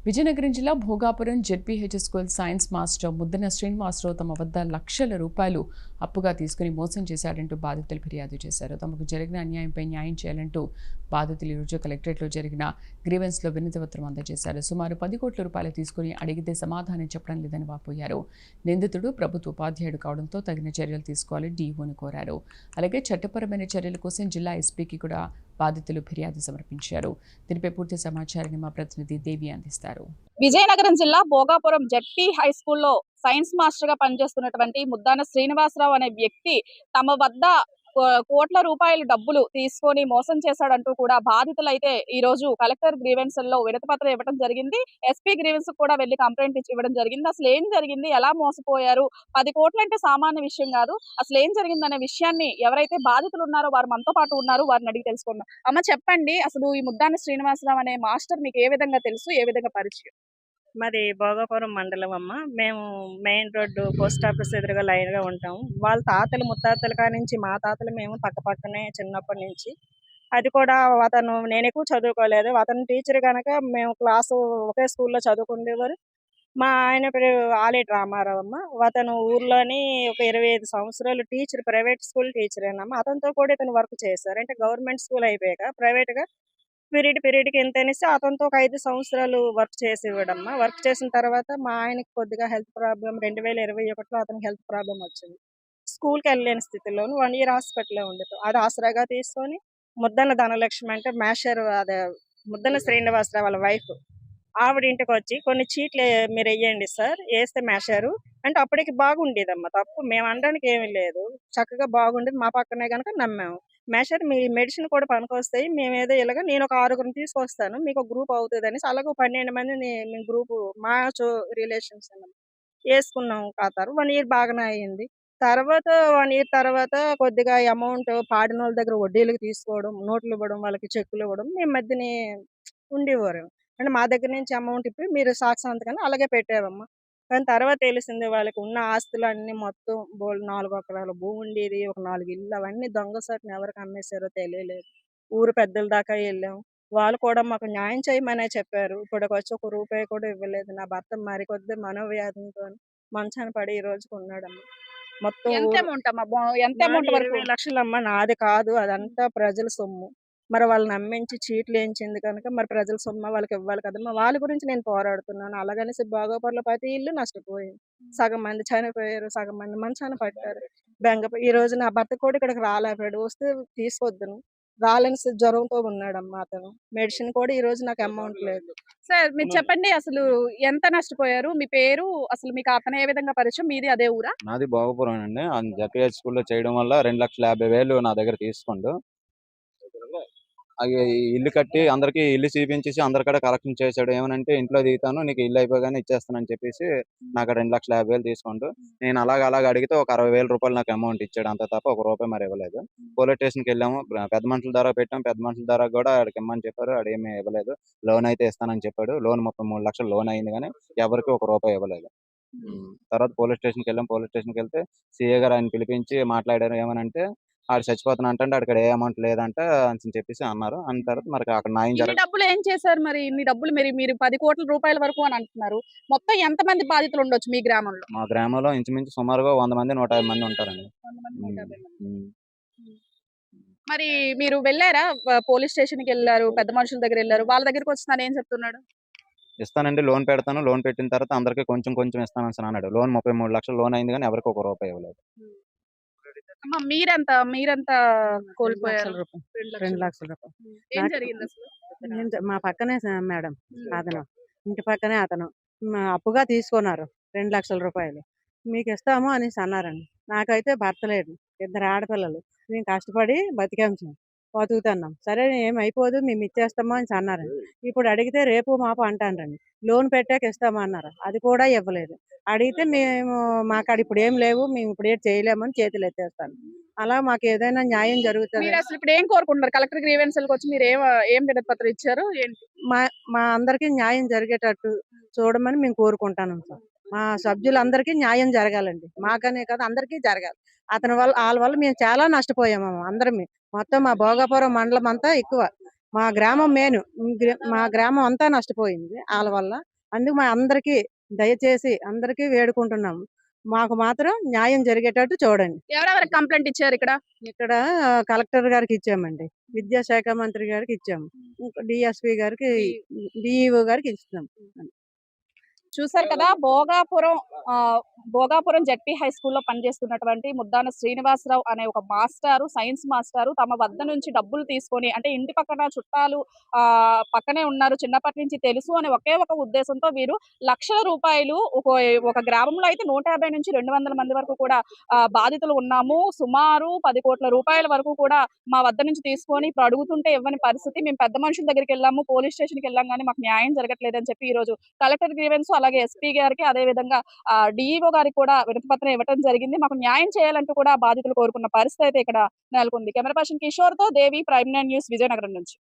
విజయనగరం జిల్లా Bhogapuram ZPH school science master Muddana Srinivasarao తమ వద్ద లక్షల రూపాయలు అప్పుగా తీసుకుని మోసం చేశాడంటూ బాధితులు ఫిర్యాదు చేశారు. తమకు జరిగిన అన్యాయంపై న్యాయం చేయాలంటూ బాధితులు ఈరోజు కలెక్టరేట్లో జరిగిన గ్రీవెన్స్లో వినతి పత్రం అందజేశారు. సుమారు 10 కోట్ల రూపాయలు తీసుకుని అడిగితే సమాధానం చెప్పడం లేదని వాపోయారు. నిందితుడు ప్రభుత్వ ఉపాధ్యాయుడు కావడంతో తగిన చర్యలు తీసుకోవాలని డీఓను కోరారు. అలాగే చట్టపరమైన చర్యల కోసం జిల్లా ఎస్పీకి కూడా బాధితులు ఫిర్యాదు సమర్పించారు. దీనిపై పూర్తి సమాచారాన్ని మా ప్రతినిధి దేవి అందిస్తారు. విజయనగరం జిల్లా భోగాపురం జెడ్పీ హై స్కూల్లో సైన్స్ మాస్టర్ గా పనిచేస్తున్నటువంటి ముద్దాన శ్రీనివాసరావు అనే వ్యక్తి తమ వద్ద కోట్ల రూపాయల డబ్బులు తీసుకొని మోసం చేశాడంటూ కూడా బాధితులు అయితే ఈ రోజు కలెక్టర్ గ్రీవెన్స్ లో వినతి పత్రం ఇవ్వడం జరిగింది. ఎస్పీ గ్రీవెన్స్ కూడా వెళ్లి కంప్లైంట్ ఇవ్వడం జరిగింది. అసలు ఏం జరిగింది, ఎలా మోసపోయారు, 10 కోట్లు అంటే సామాన్య విషయం కాదు, అసలు ఏం జరిగింది అనే విషయాన్ని ఎవరైతే బాధితులు ఉన్నారో వారు మనతో పాటు ఉన్నారు, వారిని అడిగి తెలుసుకుందాం. అమ్మ చెప్పండి, అసలు ఈ ముద్దాన శ్రీనివాసరావు అనే మాస్టర్ మీకు ఏ విధంగా తెలుసు, ఏ విధంగా పరిచయం? మాది భోగాపురం మండలం అమ్మ. మేము మెయిన్ రోడ్డు పోస్ట్ ఆఫీస్ ఎదురుగా లైన్గా ఉంటాము. వాళ్ళ తాతలు ముత్తాతల కాడి నుంచి మా తాతలు మేము పక్క పక్కనే చిన్నప్పటి నుంచి. అది కూడా నేను ఎక్కువ చదువుకోలేదు. అతను టీచర్ కనుక మేము క్లాసు ఒకే స్కూల్లో చదువుకునేవారు. మా ఆయన పేరు ఆలేటి రామారావు అమ్మ. అతను ఊర్లోని ఒక 25 సంవత్సరాలు టీచర్, ప్రైవేట్ స్కూల్ టీచరేనమ్మ. అతనితో కూడా ఇతను వర్క్ చేశారు. అంటే గవర్నమెంట్ స్కూల్ అయిపోయాక ప్రైవేట్గా పీరియడ్కి ఎంత అనేసి అతనితో ఒక 5 సంవత్సరాలు వర్క్ చేసేవాడమ్మా. వర్క్ చేసిన తర్వాత మా ఆయనకి కొద్దిగా హెల్త్ ప్రాబ్లం 2021లో అతనికి హెల్త్ ప్రాబ్లం వచ్చింది. స్కూల్కి వెళ్ళలేని స్థితిలోను 1 ఇయర్ హాస్పిటల్లో ఉండేది. అది ఆసరాగా తీసుకొని ముద్దన ధనలక్ష్మి అంటే మేషర్, అదే ముద్దన శ్రీనివాసరావు వాళ్ళ వైఫ్, ఆవిడ ఇంటికి వచ్చి కొన్ని చీట్లు మీరు వెయ్యండి సార్, వేస్తే మేషారు అంటే అప్పటికి బాగుండేదమ్మా. తప్పు మేము అనడానికి ఏమీ లేదు, చక్కగా బాగుండేది. మా పక్కనే కనుక నమ్మాము. మేషర్ మీ మెడిసిన్ కూడా పనికొస్తాయి, మేమేదో ఇలాగ నేను ఒక 6గురిని తీసుకొస్తాను, మీకు ఒక గ్రూప్ అవుతుంది అనేసి అలాగే 12 మందిని మేము గ్రూపు మా రిలేషన్స్ వేసుకున్నాం. ఖాతారు 1 ఇయర్ బాగానే అయ్యింది. తర్వాత 1 ఇయర్ తర్వాత కొద్దిగా అమౌంట్ పాడిన వాళ్ళ దగ్గర వడ్డీలకు తీసుకోవడం, నోట్లు ఇవ్వడం, వాళ్ళకి చెక్కులు ఇవ్వడం మేము మధ్యనే ఉండేవారు. అంటే మా దగ్గర నుంచి అమౌంట్ ఇప్పి మీరు సాక్షి సంతకాన్ని అలాగే పెట్టావమ్మా. కానీ తర్వాత తెలిసింది వాళ్ళకి ఉన్న ఆస్తులు అన్ని మొత్తం 4 ఎకరాల భూమి ఉండేది, ఒక 4 ఇళ్ళు, అవన్నీ దొంగసాటున ఎవరికి అమ్మేశారో తెలియలేదు. ఊరు పెద్దల దాకా వెళ్ళాం. వాళ్ళు కూడా మాకు న్యాయం చేయమనే చెప్పారు. ఇప్పటికొచ్చి ఒక రూపాయి కూడా ఇవ్వలేదు. నా భర్త మరికొద్ది మనోవ్యాధితో మంచాన పడి ఈ రోజుకి ఉన్నాడమ్మా. మొత్తం ఎంత ఊరు అమౌంట్ అమ్మా, ఎంత అమౌంట్ వరకు? 20 లక్షలమ్మా. నాది కాదు, అదంతా ప్రజల సొమ్ము. మరి వాళ్ళని నమ్మించి చీట్లు వేయించింది కనుక మరి ప్రజల సొమ్ము వాళ్ళకి ఇవ్వాలి కదమ్మా. వాళ్ళ గురించి నేను పోరాడుతున్నాను. అలాగనేసి భోగాపురంలో ప్రతి ఇల్లు నష్టపోయింది. సగం మంది చనిపోయారు, సగం మంది మంచాన పట్టారు. ఈ రోజు నా భర్త కూడా ఇక్కడికి రాలేకపోయాడు. వస్తే తీసుకొద్దును, రాలేని జ్వరంతో ఉన్నాడమ్మా అతను. మెడిసిన్ కూడా ఈ రోజు నాకు అమౌంట్ లేదు. సార్ మీరు చెప్పండి, అసలు ఎంత నష్టపోయారు, మీ పేరు, అసలు మీకు అతను ఏ విధంగా పరిచయం, మీది అదే ఊరా? నాది భోగపురం అండి. జెడ్పీహెచ్ స్కూల్లో చేయడం వల్ల 2,50,000 నా దగ్గర తీసుకుండు. ఇల్లు కట్టి అందరికి ఇల్లు చూపించేసి అందరికడ కలెక్షన్ చేశాడు. ఏమనంటే ఇంట్లో దిగుతాను, నీకు ఇల్లు అయిపోగానే ఇచ్చేస్తానని చెప్పేసి నాకు 2,50,000 తీసుకుంటూ నేను అలాగ అడిగితే ఒక 60,000 రూపాయలు నాకు అమౌంట్ ఇచ్చాడు. అంత తప్ప ఒక రూపాయి మరి ఇవ్వలేదు. పోలీస్ స్టేషన్కి వెళ్ళాము, పెద్ద మనుషుల ద్వారా పెట్టాం. పెద్ద మనుషుల ద్వారా కూడా ఆడికి ఇమ్మని చెప్పారు, ఆడేమీ ఇవ్వలేదు. లోన్ అయితే ఇస్తానని చెప్పాడు. లోన్ 33 లక్షలు లోన్ అయింది, కానీ ఎవరికి ఒక రూపాయి ఇవ్వలేదు. తర్వాత పోలీస్ స్టేషన్కి వెళ్ళాం. పోలీస్ స్టేషన్కి వెళ్తే సిఏ గారు ఆయన పిలిపించి మాట్లాడారు. ఏమనంటే ఆడు చచ్చిపోతున్నా అంటే అక్కడ ఏ అమౌంట్ లేదంట అని చెప్పేసి అన్నారు. అన్న తర్వాత మరి అక్కడ న్యాయం ఇన్ని జరగదు. డబ్బులు ఏం చేశారు మరి? ఇన్ని డబ్బులు మీరు 10 కోట్ల రూపాయల వరకు అని అంటున్నారు. మొత్తం ఎంత మంది బాధితులు ఉండొచ్చు మీ గ్రామంలో? మా గ్రామంలో ఇంచుమించు సుమారుగా 100 మంది 150 మంది ఉంటారండి. 100 మంది, 150 మంది. ఉమ్. మరి మీరు వెళ్ళారా? పోలీస్ స్టేషన్ కి వెళ్ళారు, పెద్ద మనుషుల దగ్గర వెళ్ళారు, వాళ్ళ దగ్గరికి వస్తున్నాను ఏం చెప్తున్నాడు? ఇస్తానండి, లోన్ పెడతాను, లోన్ పెట్టిన తర్వాత అందరికి కొంచెం కొంచెం ఇస్తాను అన్నాడు. లోన్ 33 లక్షలు లోన్ అయింది, కానీ ఎవరికి ఒక రూపాయి ఇవ్వలేదు. అమ్మా మీరెంత కోల్పోయారు? 2 లక్షల రూపాయలు. ఏం నాకు జరిగింది అసలు? మా పక్కనే మేడం అతను, ఇంటి పక్కనే అతను అప్పుగా తీసుకున్నారు 2 లక్షల రూపాయలు. మీకు ఇస్తాము అనేసి అన్నారండి. నాకైతే భర్త లేడు, 2 ఆడపిల్లలు, మేము కష్టపడి బతుకుతున్నాం. సరే ఏమైపోదు, మేము ఇచ్చేస్తాము అని అన్నారండి. ఇప్పుడు అడిగితే రేపు మాపు అంటానండి, లోన్ పెట్టాక ఇస్తాము అన్నారు. అది కూడా ఇవ్వలేదు. అడిగితే మాకు ఇప్పుడు ఏం లేవు, మేము ఇప్పుడు ఏం చేయలేమని చేతులు ఎత్తేస్తాను. అలా మాకు ఏదైనా న్యాయం జరుగుతుంది. మీరు అసలు ఇప్పుడు ఏం కోరుకుంటున్నారు? కలెక్టర్ గ్రీవెన్స్ వచ్చి మీరు ఏం వినతి పత్రం ఇచ్చారు ఏంటి? మా అందరికీ న్యాయం జరిగేటట్టు చూడమని మేము కోరుకుంటాను సార్. మా సభ్యులందరికీ న్యాయం జరగాలండి, మాకనే కాదు అందరికీ జరగాలి. వాళ్ళ వల్ల మేము చాలా నష్టపోయాము అందరం. మొత్తం మా భోగాపురం మండలం అంతా ఎక్కువ, మా గ్రామం మా గ్రామం అంతా నష్టపోయింది వాళ్ళ వల్ల. అందుకు మా అందరికీ దయచేసి అందరికీ వేడుకుంటున్నాము. మాకు మాత్రం న్యాయం జరిగేటట్టు చూడండి. ఎవరెవరికి కంప్లైంట్ ఇచ్చారు ఇక్కడ? ఇక్కడ కలెక్టర్ గారికి ఇచ్చామండి. విద్యాశాఖ మంత్రి గారికి ఇచ్చాము. ఇంకా డీఎస్పీ గారికి, డీఈఓ గారికి ఇస్తున్నాం. చూశారు కదా, భోగాపురం జెడ్పీ హై స్కూల్లో పనిచేస్తున్నటువంటి ముద్దాన శ్రీనివాసరావు అనే ఒక మాస్టారు, సైన్స్ మాస్టారు తమ వద్ద నుంచి డబ్బులు తీసుకొని, అంటే ఇంటి పక్కన చుట్టాలు పక్కనే ఉన్నారు, చిన్నప్పటి నుంచి తెలుసు అనే ఒకే ఒక ఉద్దేశంతో వీరు లక్షల రూపాయలు ఒక గ్రామంలో అయితే 150 నుంచి 200 మంది వరకు కూడా బాధితులు ఉన్నాము, సుమారు 10 కోట్ల రూపాయల వరకు కూడా మా వద్ద నుంచి తీసుకొని ఇప్పుడు అడుగుతుంటే ఇవ్వని పరిస్థితి. మేము పెద్ద మనుషుల దగ్గరికి వెళ్ళాము, పోలీస్ స్టేషన్కి వెళ్ళాం, కానీ మాకు న్యాయం జరగట్లేదని చెప్పి ఈ రోజు కలెక్టర్ గ్రీవెన్స్, అలాగే ఎస్పీ గారికి, అదే విధంగా డిఈఓ గారికి కూడా వినతి పత్రం ఇవ్వడం జరిగింది. మాకు న్యాయం చేయాలంటూ కూడా బాధితులు కోరుకున్న పరిస్థితి అయితే ఇక్కడ నెలకొంది. కెమెరా పర్సన్ కిషోర్ తో దేవి, ప్రైమ్9 న్యూస్, విజయనగరం నుంచి.